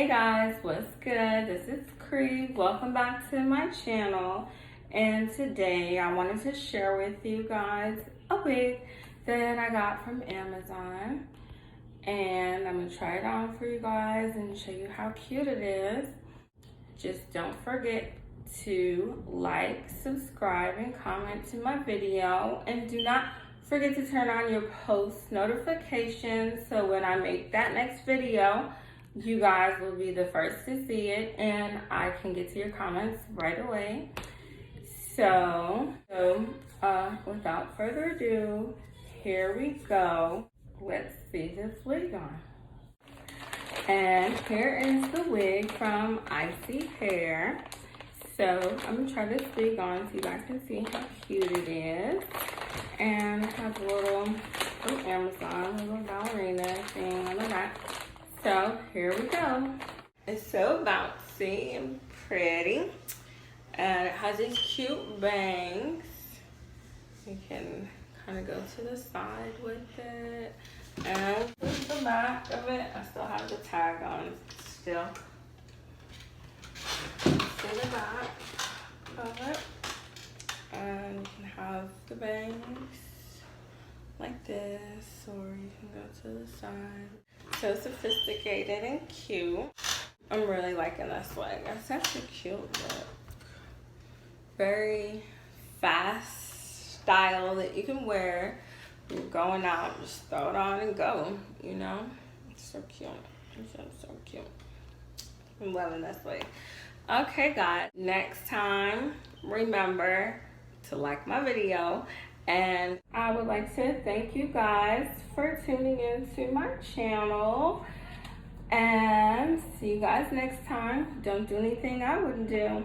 Guys, what's good? This is Cree. Welcome back to my channel. And today I wanted to share with you guys a wig that I got from Amazon. And I'm going to try it on for you guys and show you how cute it is. Just don't forget to like, subscribe, and comment to my video. And do not forget to turn on your post notifications so when I make that next video, you guys will be the first to see it and I can get to your comments right away. So without further ado, here we go. Let's see this wig on. And here is the wig from Icy Hair. So I'm gonna try this wig on so you guys can see how cute it is. And it has a little, from Amazon, a little ballerina thing on the back. So here we go. It's so bouncy and pretty. And it has these cute bangs. You can kind of go to the side with it. And this is the back of it. I still have the tag on still. See the back of it. And you can have the bangs like this, or you can go to the side. So sophisticated and cute. I'm really liking this wig. It's such a cute look. Very fast style that you can wear. You're going out, just throw it on and go, you know? It's so cute. It's so cute. I'm loving this wig. Okay, guys. Next time, remember to like my video. And I would like to thank you guys for tuning into my channel. And see you guys next time. Don't do anything I wouldn't do.